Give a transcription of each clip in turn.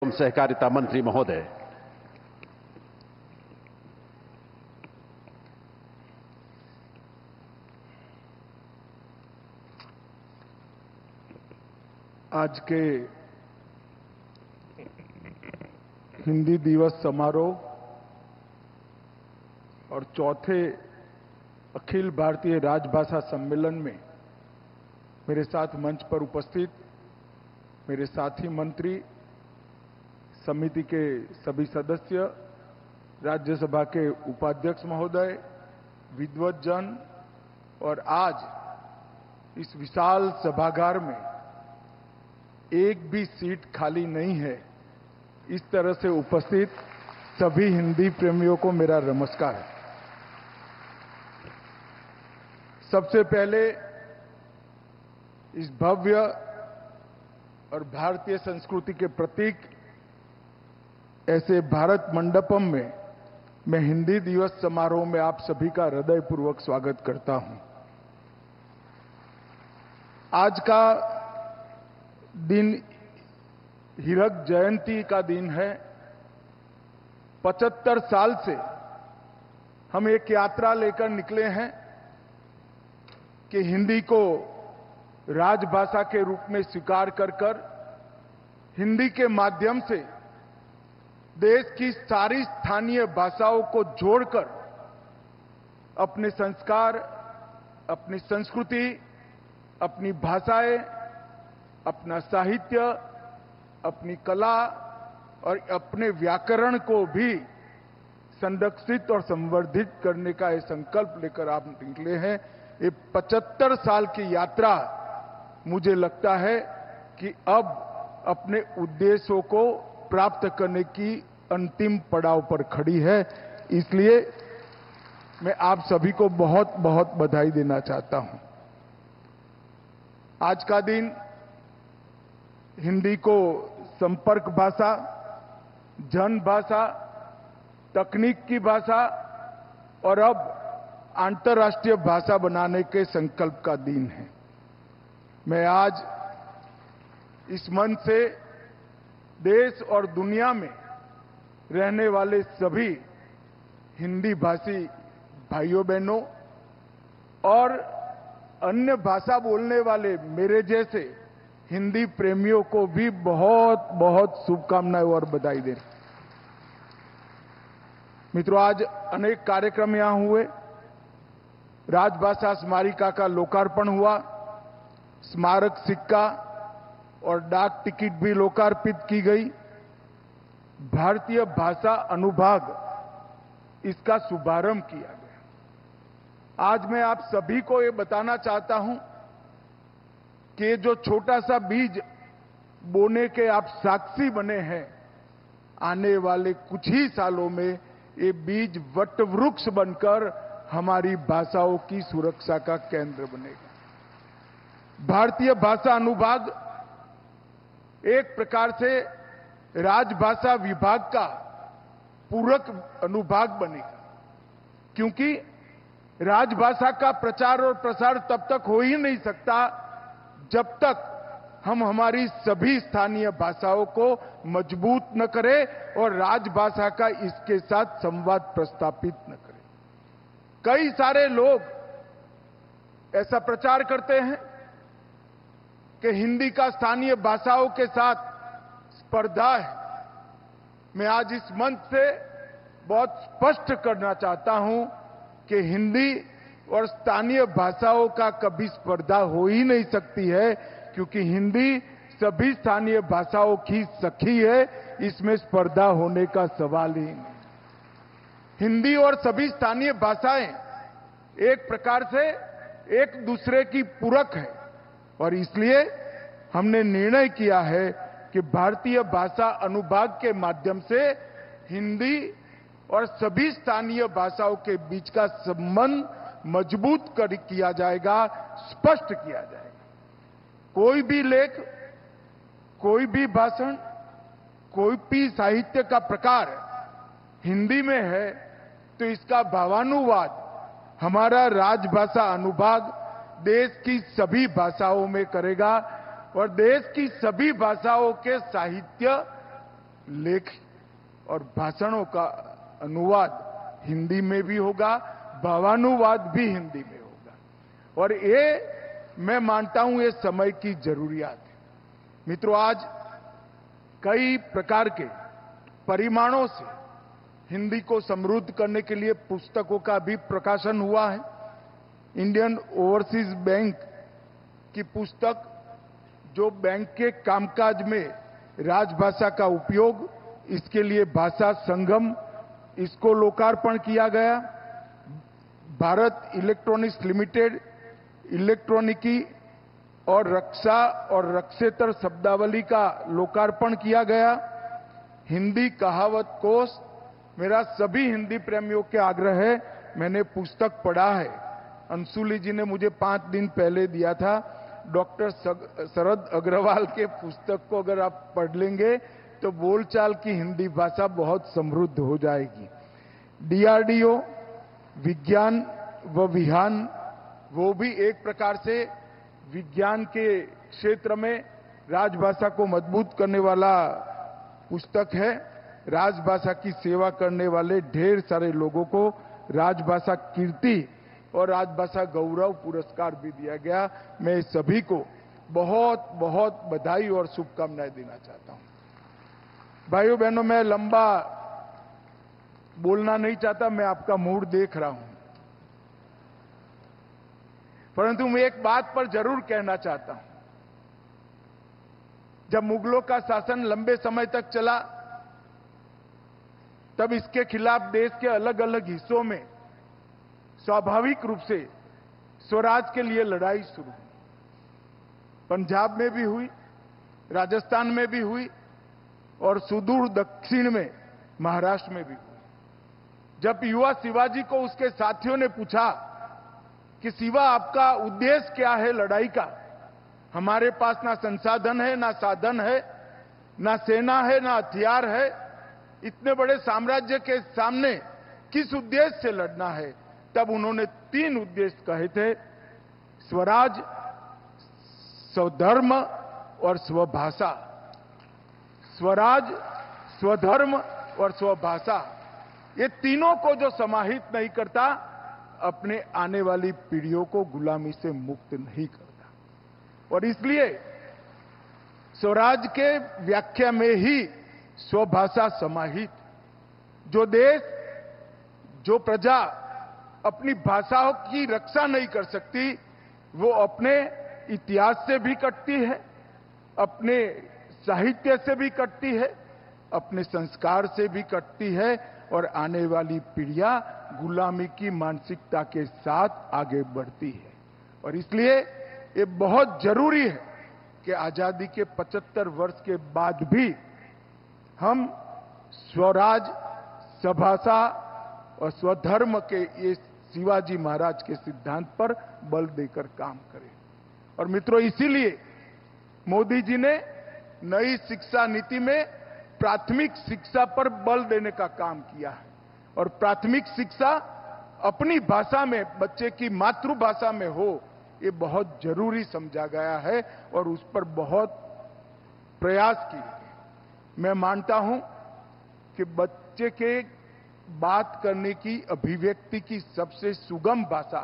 एवं सहकारिता मंत्री महोदय, आज के हिंदी दिवस समारोह और चौथे अखिल भारतीय राजभाषा सम्मेलन में मेरे साथ मंच पर उपस्थित मेरे साथी मंत्री, समिति के सभी सदस्य, राज्यसभा के उपाध्यक्ष महोदय, विद्वत जन और आज इस विशाल सभागार में एक भी सीट खाली नहीं है, इस तरह से उपस्थित सभी हिंदी प्रेमियों को मेरा नमस्कार। सबसे पहले इस भव्य और भारतीय संस्कृति के प्रतीक ऐसे भारत मंडपम में मैं हिंदी दिवस समारोह में आप सभी का हृदयपूर्वक स्वागत करता हूं। आज का दिन हीरक जयंती का दिन है। 75 साल से हम एक यात्रा लेकर निकले हैं कि हिंदी को राजभाषा के रूप में स्वीकार कर हिंदी के माध्यम से देश की सारी स्थानीय भाषाओं को जोड़कर अपने संस्कार, अपनी संस्कृति, अपनी भाषाएं, अपना साहित्य, अपनी कला और अपने व्याकरण को भी संरक्षित और संवर्धित करने का ये संकल्प लेकर आप निकले हैं। ये 75 साल की यात्रा मुझे लगता है कि अब अपने उद्देश्यों को प्राप्त करने की अंतिम पड़ाव पर खड़ी है। इसलिए मैं आप सभी को बहुत बहुत बधाई देना चाहता हूं। आज का दिन हिंदी को संपर्क भाषा, जन भाषा, तकनीक की भाषा और अब अंतर्राष्ट्रीय भाषा बनाने के संकल्प का दिन है। मैं आज इस मंच से देश और दुनिया में रहने वाले सभी हिंदी भाषी भाइयों बहनों और अन्य भाषा बोलने वाले मेरे जैसे हिंदी प्रेमियों को भी बहुत बहुत शुभकामनाएं और बधाई दे। मित्रों, आज अनेक कार्यक्रम यहां हुए। राजभाषा स्मारिका का लोकार्पण हुआ, स्मारक सिक्का और डाक टिकट भी लोकार्पित की गई। भारतीय भाषा अनुभाग इसका शुभारंभ किया गया। आज मैं आप सभी को ये बताना चाहता हूं कि जो छोटा सा बीज बोने के आप साक्षी बने हैं, आने वाले कुछ ही सालों में ये बीज वटवृक्ष बनकर हमारी भाषाओं की सुरक्षा का केंद्र बनेगा। भारतीय भाषा अनुभाग एक प्रकार से राजभाषा विभाग का पूरक अनुभाग बनेगा, क्योंकि राजभाषा का प्रचार और प्रसार तब तक हो ही नहीं सकता जब तक हम हमारी सभी स्थानीय भाषाओं को मजबूत न करें और राजभाषा का इसके साथ संवाद प्रस्थापित न करें। कई सारे लोग ऐसा प्रचार करते हैं कि हिंदी का स्थानीय भाषाओं के साथ स्पर्धा है। मैं आज इस मंच से बहुत स्पष्ट करना चाहता हूं कि हिंदी और स्थानीय भाषाओं का कभी स्पर्धा हो ही नहीं सकती है, क्योंकि हिंदी सभी स्थानीय भाषाओं की सखी है। इसमें स्पर्धा होने का सवाल ही नहीं। हिंदी और सभी स्थानीय भाषाएं एक प्रकार से एक दूसरे की पूरक है और इसलिए हमने निर्णय किया है कि भारतीय भाषा अनुभाग के माध्यम से हिंदी और सभी स्थानीय भाषाओं के बीच का संबंध मजबूत किया जाएगा, स्पष्ट किया जाएगा। कोई भी लेख, कोई भी भाषण, कोई भी साहित्य का प्रकार हिंदी में है तो इसका भावानुवाद हमारा राजभाषा अनुभाग देश की सभी भाषाओं में करेगा और देश की सभी भाषाओं के साहित्य लेख और भाषणों का अनुवाद हिंदी में भी होगा, भावानुवाद भी हिंदी में होगा। और ये मैं मानता हूं ये समय की जरूरियात है। मित्रों, आज कई प्रकार के परिमाणों से हिंदी को समृद्ध करने के लिए पुस्तकों का भी प्रकाशन हुआ है। इंडियन ओवरसीज बैंक की पुस्तक, जो बैंक के कामकाज में राजभाषा का उपयोग, इसके लिए भाषा संगम, इसको लोकार्पण किया गया। भारत इलेक्ट्रॉनिक्स लिमिटेड इलेक्ट्रॉनिकी और रक्षा और रक्षेतर शब्दावली का लोकार्पण किया गया। हिंदी कहावत कोश, मेरा सभी हिंदी प्रेमियों के आग्रह है, मैंने पुस्तक पढ़ा है, अंशुली जी ने मुझे 5 दिन पहले दिया था। डॉक्टर शरद अग्रवाल के पुस्तक को अगर आप पढ़ लेंगे तो बोलचाल की हिंदी भाषा बहुत समृद्ध हो जाएगी। डीआरडीओ, विज्ञान व विहान, वो भी एक प्रकार से विज्ञान के क्षेत्र में राजभाषा को मजबूत करने वाला पुस्तक है। राजभाषा की सेवा करने वाले ढेर सारे लोगों को राजभाषा कीर्ति और राजभाषा गौरव पुरस्कार भी दिया गया। मैं सभी को बहुत बहुत बधाई और शुभकामनाएं देना चाहता हूं। भाइयों बहनों, मैं लंबा बोलना नहीं चाहता, मैं आपका मूड देख रहा हूं, परंतु मैं एक बात पर जरूर कहना चाहता हूं। जब मुगलों का शासन लंबे समय तक चला, तब इसके खिलाफ देश के अलग अलग हिस्सों में स्वाभाविक रूप से स्वराज के लिए लड़ाई शुरू हुई। पंजाब में भी हुई, राजस्थान में भी हुई और सुदूर दक्षिण में महाराष्ट्र में भी हुई। जब युवा शिवाजी को उसके साथियों ने पूछा कि शिवा, आपका उद्देश्य क्या है लड़ाई का? हमारे पास ना संसाधन है, ना साधन है, ना सेना है, ना हथियार है, इतने बड़े साम्राज्य के सामने किस उद्देश्य से लड़ना है? तब उन्होंने 3 उद्देश्य कहे थे: स्वराज, स्वधर्म और स्वभाषा। स्वराज, स्वधर्म और स्वभाषा, ये तीनों को जो समाहित नहीं करता, अपने आने वाली पीढ़ियों को गुलामी से मुक्त नहीं करता। और इसलिए स्वराज के व्याख्या में ही स्वभाषा समाहित। जो देश, जो प्रजा अपनी भाषाओं की रक्षा नहीं कर सकती, वो अपने इतिहास से भी कटती है, अपने साहित्य से भी कटती है, अपने संस्कार से भी कटती है और आने वाली पीढ़ियां गुलामी की मानसिकता के साथ आगे बढ़ती है। और इसलिए ये बहुत जरूरी है कि आजादी के 75 वर्ष के बाद भी हम स्वराज, स्वभाषा और स्वधर्म के ये शिवाजी महाराज के सिद्धांत पर बल देकर काम करें। और मित्रों, इसीलिए मोदी जी ने नई शिक्षा नीति में प्राथमिक शिक्षा पर बल देने का काम किया है। और प्राथमिक शिक्षा अपनी भाषा में, बच्चे की मातृभाषा में हो, ये बहुत जरूरी समझा गया है और उस पर बहुत प्रयास किए गए। मैं मानता हूं कि बच्चे के बात करने की, अभिव्यक्ति की सबसे सुगम भाषा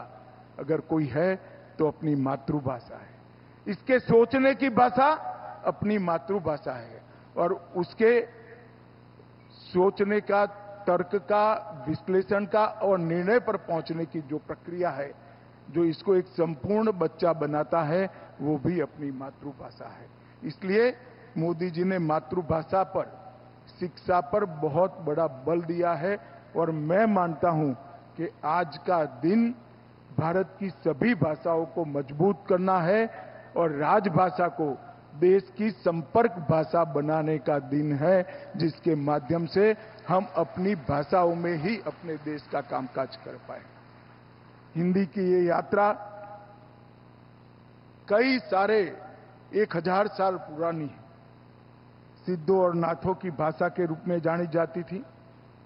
अगर कोई है तो अपनी मातृभाषा है। इसके सोचने की भाषा अपनी मातृभाषा है और उसके सोचने का, तर्क का, विश्लेषण का और निर्णय पर पहुंचने की जो प्रक्रिया है, जो इसको एक संपूर्ण बच्चा बनाता है, वो भी अपनी मातृभाषा है। इसलिए मोदी जी ने मातृभाषा पर, शिक्षा पर बहुत बड़ा बल दिया है और मैं मानता हूं कि आज का दिन भारत की सभी भाषाओं को मजबूत करना है और राजभाषा को देश की संपर्क भाषा बनाने का दिन है, जिसके माध्यम से हम अपनी भाषाओं में ही अपने देश का कामकाज कर पाए। हिंदी की ये यात्रा कई सारे 1000 साल पुरानी है। सिद्धों और नाथों की भाषा के रूप में जानी जाती थी,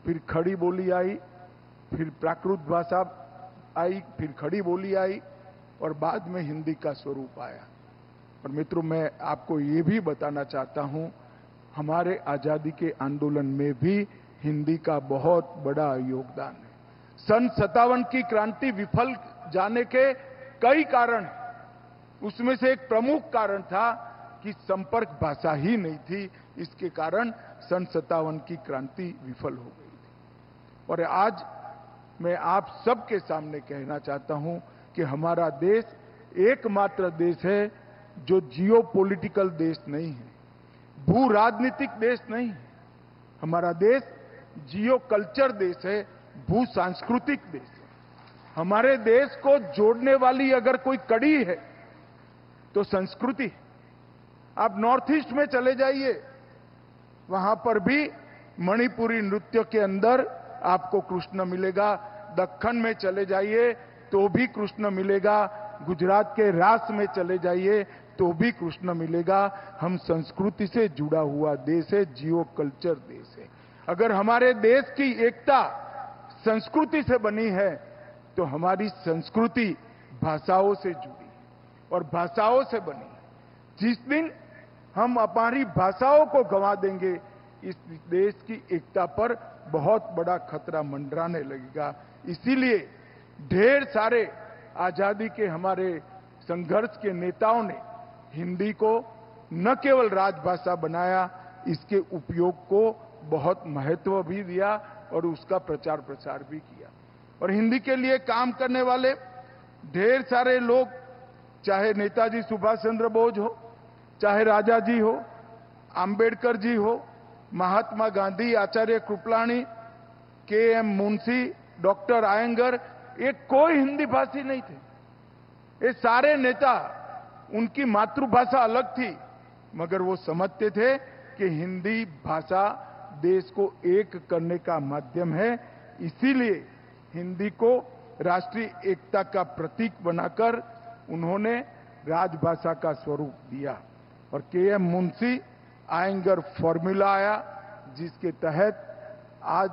फिर खड़ी बोली आई, फिर प्राकृत भाषा आई, फिर खड़ी बोली आई और बाद में हिंदी का स्वरूप आया। और मित्रों, मैं आपको ये भी बताना चाहता हूं, हमारे आजादी के आंदोलन में भी हिंदी का बहुत बड़ा योगदान है। सन 57 की क्रांति विफल जाने के कई कारण हैं। उसमें से एक प्रमुख कारण था कि संपर्क भाषा ही नहीं थी। इसके कारण सन 57 की क्रांति विफल हो गई थी। और आज मैं आप सबके सामने कहना चाहता हूं कि हमारा देश एकमात्र देश है जो जियो पॉलिटिकल देश नहीं है, भू राजनीतिक देश नहीं है। हमारा देश जियो कल्चर देश है, भू सांस्कृतिक देश है। हमारे देश को जोड़ने वाली अगर कोई कड़ी है तो संस्कृति। आप नॉर्थ ईस्ट में चले जाइए, वहां पर भी मणिपुरी नृत्य के अंदर आपको कृष्ण मिलेगा। दक्कन में चले जाइए तो भी कृष्ण मिलेगा। गुजरात के रास में चले जाइए तो भी कृष्ण मिलेगा। हम संस्कृति से जुड़ा हुआ देश है, जियो कल्चर देश है। अगर हमारे देश की एकता संस्कृति से बनी है तो हमारी संस्कृति भाषाओं से जुड़ी है और भाषाओं से बनी है। जिस दिन हम हमारी भाषाओं को गंवा देंगे, इस देश की एकता पर बहुत बड़ा खतरा मंडराने लगेगा। इसीलिए ढेर सारे आजादी के हमारे संघर्ष के नेताओं ने हिंदी को न केवल राजभाषा बनाया, इसके उपयोग को बहुत महत्व भी दिया और उसका प्रचार प्रसार भी किया। और हिंदी के लिए काम करने वाले ढेर सारे लोग, चाहे नेताजी सुभाष चंद्र बोस हो, चाहे राजा जी हो, अंबेडकर जी हो, महात्मा गांधी, आचार्य कृपलानी, के.एम. मुंशी, डॉक्टर आयंगर, ये कोई हिंदी भाषी नहीं थे। ये सारे नेता, उनकी मातृभाषा अलग थी, मगर वो समझते थे कि हिंदी भाषा देश को एक करने का माध्यम है। इसीलिए हिंदी को राष्ट्रीय एकता का प्रतीक बनाकर उन्होंने राजभाषा का स्वरूप दिया। और के.एम. मुंशी आयंगर फॉर्मूला आया, जिसके तहत आज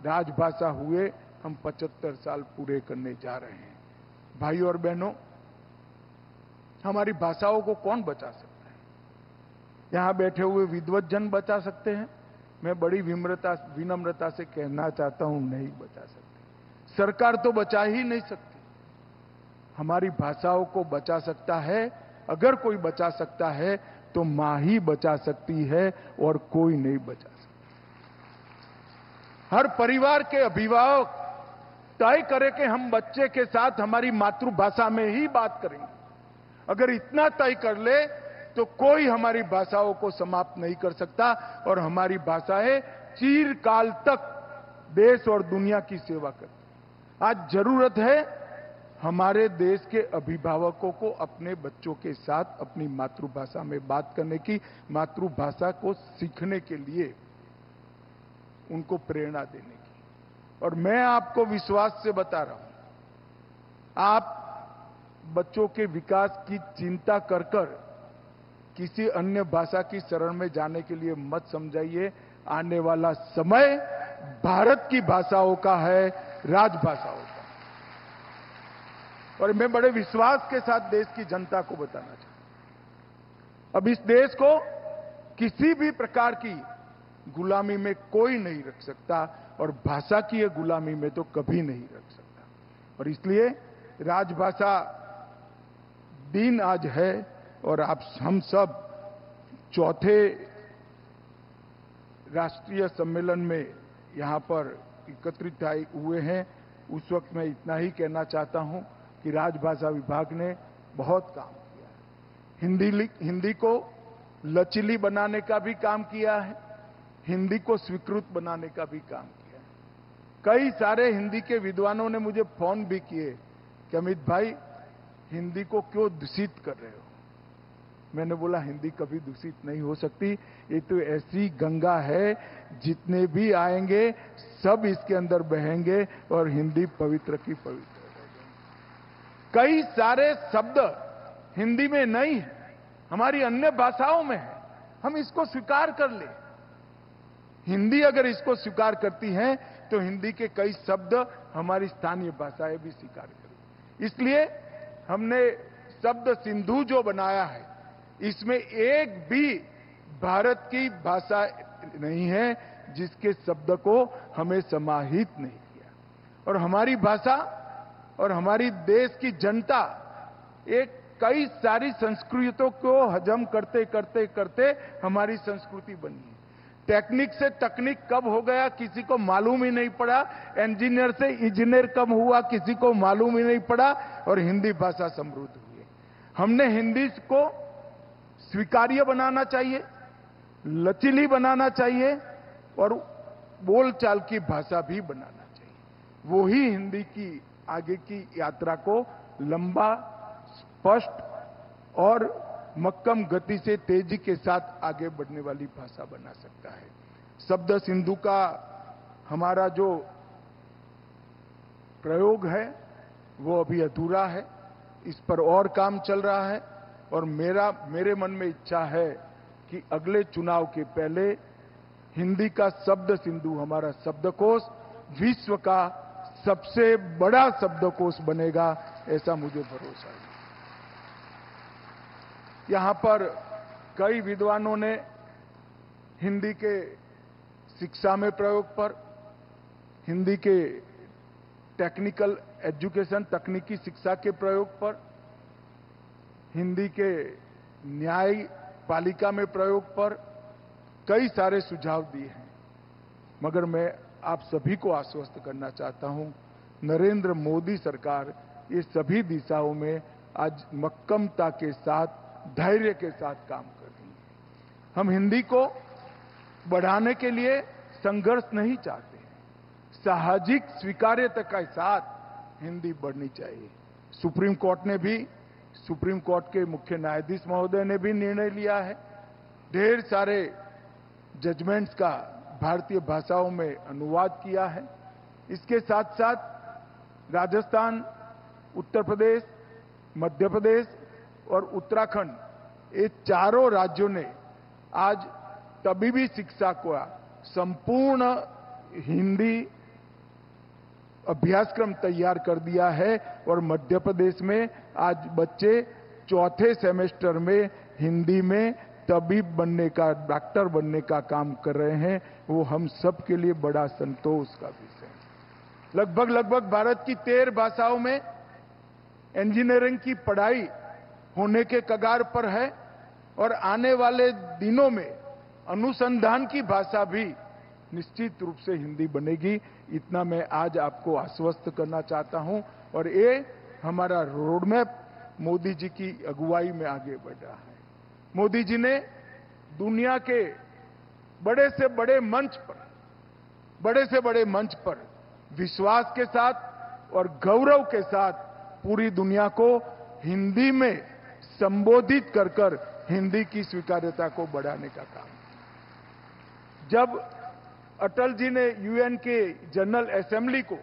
राजभाषा हुए हम 75 साल पूरे करने जा रहे हैं। भाइयों और बहनों, हमारी भाषाओं को कौन बचा सकता है? यहां बैठे हुए विद्वत जन बचा सकते हैं। मैं बड़ी विनम्रता से कहना चाहता हूं, नहीं बचा सकते। सरकार तो बचा ही नहीं सकती। हमारी भाषाओं को बचा सकता है, अगर कोई बचा सकता है तो मां ही बचा सकती है और कोई नहीं बचा सकता। हर परिवार के अभिभावक तय करे कि हम बच्चे के साथ हमारी मातृभाषा में ही बात करेंगे। अगर इतना तय कर ले तो कोई हमारी भाषाओं को समाप्त नहीं कर सकता और हमारी भाषाएं चिरकाल तक देश और दुनिया की सेवा करती। आज जरूरत है हमारे देश के अभिभावकों को अपने बच्चों के साथ अपनी मातृभाषा में बात करने की, मातृभाषा को सीखने के लिए उनको प्रेरणा देने की। और मैं आपको विश्वास से बता रहा हूं, आप बच्चों के विकास की चिंता कर कर किसी अन्य भाषा की शरण में जाने के लिए मत समझाइए। आने वाला समय भारत की भाषाओं का है, राजभाषाओं का। और मैं बड़े विश्वास के साथ देश की जनता को बताना चाहता हूं, अब इस देश को किसी भी प्रकार की गुलामी में कोई नहीं रख सकता और भाषा की ये गुलामी में तो कभी नहीं रख सकता। और इसलिए राजभाषा दिन आज है और हम सब चौथे राष्ट्रीय सम्मेलन में यहां पर एकत्रित हुए हैं। उस वक्त मैं इतना ही कहना चाहता हूं कि राजभाषा विभाग ने बहुत काम किया है। हिंदी को लचीली बनाने का भी काम किया है, हिंदी को स्वीकृत बनाने का भी काम किया है। कई सारे हिंदी के विद्वानों ने मुझे फोन भी किए कि अमित भाई, हिंदी को क्यों दूषित कर रहे हो? मैंने बोला, हिंदी कभी दूषित नहीं हो सकती। ये तो ऐसी गंगा है, जितने भी आएंगे सब इसके अंदर बहेंगे और हिंदी पवित्र की पवित्र रहेगी। कई सारे शब्द हिंदी में नहीं है, हमारी अन्य भाषाओं में है। हम इसको स्वीकार कर ले। हिंदी अगर इसको स्वीकार करती है तो हिंदी के कई शब्द हमारी स्थानीय भाषाएं भी स्वीकार करें। इसलिए हमने शब्द सिंधु जो बनाया है, इसमें एक भी भारत की भाषा नहीं है जिसके शब्द को हमें समाहित नहीं किया। और हमारी भाषा और हमारी देश की जनता एक कई सारी संस्कृतियों को हजम करते करते करते हमारी संस्कृति बनी है। टेक्निक से तकनीक कब हो गया किसी को मालूम ही नहीं पड़ा, इंजीनियर से इंजीनियर कब हुआ किसी को मालूम ही नहीं पड़ा, और हिंदी भाषा समृद्ध हुई है। हमने हिंदी को स्वीकार्य बनाना चाहिए, लचीली बनाना चाहिए और बोलचाल की भाषा भी बनाना चाहिए। वो ही हिंदी की आगे की यात्रा को लंबा, स्पष्ट और मक्कम गति से तेजी के साथ आगे बढ़ने वाली भाषा बना सकता है। शब्द सिंधु का हमारा जो प्रयोग है वो अभी अधूरा है, इस पर और काम चल रहा है और मेरे मन में इच्छा है कि अगले चुनाव के पहले हिंदी का शब्द सिंधु हमारा शब्दकोश विश्व का सबसे बड़ा शब्दकोश बनेगा, ऐसा मुझे भरोसा है। यहां पर कई विद्वानों ने हिंदी के शिक्षा में प्रयोग पर, हिंदी के टेक्निकल एजुकेशन तकनीकी शिक्षा के प्रयोग पर, हिंदी के न्यायपालिका में प्रयोग पर कई सारे सुझाव दिए हैं। मगर मैं आप सभी को आश्वस्त करना चाहता हूं, नरेंद्र मोदी सरकार ये सभी दिशाओं में आज मक्कमता के साथ, धैर्य के साथ काम कर रही है। हम हिंदी को बढ़ाने के लिए संघर्ष नहीं चाहते हैं, सामाजिक स्वीकार्यता के साथ हिंदी बढ़नी चाहिए। सुप्रीम कोर्ट के मुख्य न्यायाधीश महोदय ने भी निर्णय लिया है, ढेर सारे जजमेंट्स का भारतीय भाषाओं में अनुवाद किया है। इसके साथ साथ राजस्थान, उत्तर प्रदेश, मध्य प्रदेश और उत्तराखंड, ये चारों राज्यों ने आज तबीबी शिक्षा को संपूर्ण हिंदी अभ्यासक्रम तैयार कर दिया है और मध्य प्रदेश में आज बच्चे चौथे सेमेस्टर में हिंदी में तबीब बनने का, डॉक्टर बनने का काम कर रहे हैं। वो हम सब के लिए बड़ा संतोष का विषय है। लगभग भारत की 13 भाषाओं में इंजीनियरिंग की पढ़ाई होने के कगार पर है और आने वाले दिनों में अनुसंधान की भाषा भी निश्चित रूप से हिंदी बनेगी। इतना मैं आज आपको आश्वस्त करना चाहता हूं और ये हमारा रोडमैप मोदी जी की अगुवाई में आगे बढ़ रहा है। मोदी जी ने दुनिया के बड़े से बड़े मंच पर विश्वास के साथ और गौरव के साथ पूरी दुनिया को हिंदी में संबोधित कर हिंदी की स्वीकार्यता को बढ़ाने का काम। जब अटल जी ने यूएन के जनरल असेंबली को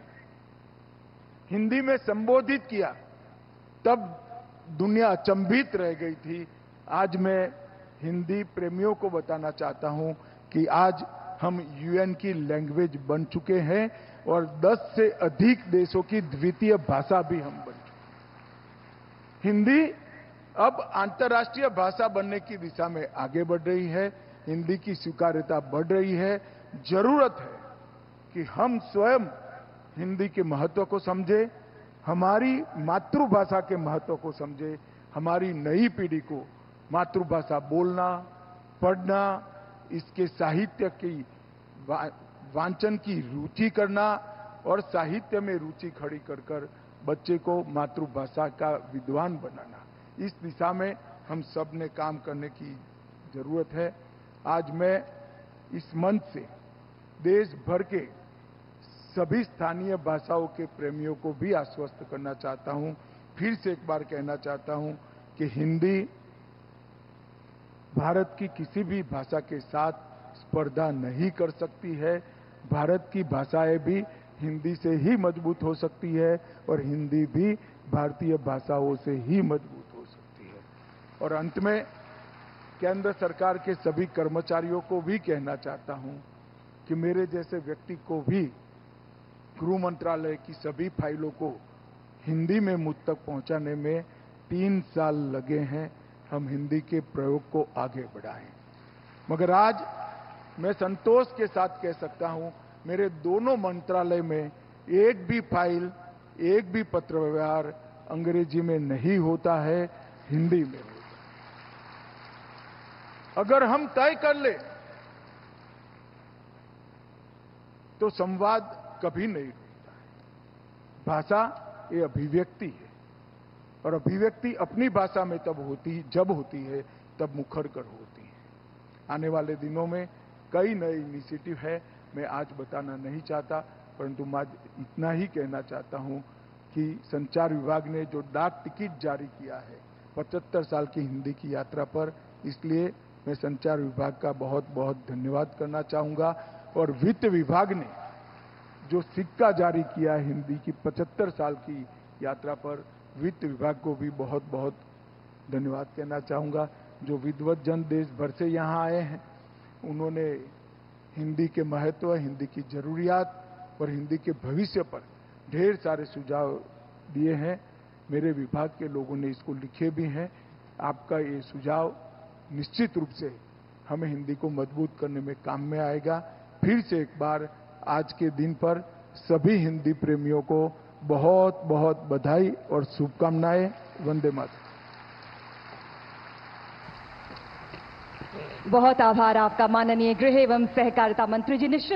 हिंदी में संबोधित किया तब दुनिया अचंभित रह गई थी। आज मैं हिंदी प्रेमियों को बताना चाहता हूं कि आज हम यूएन की लैंग्वेज बन चुके हैं और 10 से अधिक देशों की द्वितीय भाषा भी हम बन चुके हैं। हिंदी अब अंतर्राष्ट्रीय भाषा बनने की दिशा में आगे बढ़ रही है, हिंदी की स्वीकार्यता बढ़ रही है। जरूरत है कि हम स्वयं हिंदी के महत्व को समझें, हमारी मातृभाषा के महत्व को समझें, हमारी नई पीढ़ी को मातृभाषा बोलना, पढ़ना, इसके साहित्य की वांचन की रुचि करना और साहित्य में रुचि खड़ी कर बच्चे को मातृभाषा का विद्वान बनाना, इस दिशा में हम सब ने काम करने की जरूरत है। आज मैं इस मंच से देश भर के सभी स्थानीय भाषाओं के प्रेमियों को भी आश्वस्त करना चाहता हूं, फिर से एक बार कहना चाहता हूं कि हिंदी भारत की किसी भी भाषा के साथ स्पर्धा नहीं कर सकती है। भारत की भाषाएं भी हिंदी से ही मजबूत हो सकती है और हिंदी भी भारतीय भाषाओं से ही मजबूत हो सकती है। और अंत में केंद्र सरकार के सभी कर्मचारियों को भी कहना चाहता हूं कि मेरे जैसे व्यक्ति को भी गृह मंत्रालय की सभी फाइलों को हिंदी में मुझ तक पहुंचाने में 3 साल लगे हैं। हम हिंदी के प्रयोग को आगे बढ़ाएं। मगर आज मैं संतोष के साथ कह सकता हूं, मेरे दोनों मंत्रालय में एक भी फाइल, एक भी पत्र व्यवहार अंग्रेजी में नहीं होता है, हिंदी में होता है। अगर हम तय कर ले तो संवाद कभी नहीं रुकता है। भाषा ये अभिव्यक्ति है, और अभिव्यक्ति अपनी भाषा में जब होती है तब मुखर कर होती है। आने वाले दिनों में कई नए इनिशिएटिव है, मैं आज बताना नहीं चाहता, परंतु मैं इतना ही कहना चाहता हूं कि संचार विभाग ने जो डाक टिकट जारी किया है 75 साल की हिंदी की यात्रा पर, इसलिए मैं संचार विभाग का बहुत बहुत धन्यवाद करना चाहूंगा। और वित्त विभाग ने जो सिक्का जारी किया है हिंदी की 75 साल की यात्रा पर, वित्त विभाग को भी बहुत बहुत धन्यवाद कहना चाहूंगा। जो विद्वत जन देश भर से यहां आए हैं, उन्होंने हिंदी के महत्व, हिंदी की जरूरियात और हिंदी के भविष्य पर ढेर सारे सुझाव दिए हैं। मेरे विभाग के लोगों ने इसको लिखे भी हैं। आपका ये सुझाव निश्चित रूप से हमें हिंदी को मजबूत करने में काम में आएगा। फिर से एक बार आज के दिन पर सभी हिंदी प्रेमियों को बहुत बहुत बधाई और शुभकामनाएं। वंदे मातरम। बहुत आभार आपका माननीय गृह एवं सहकारिता मंत्री जी। निश्चित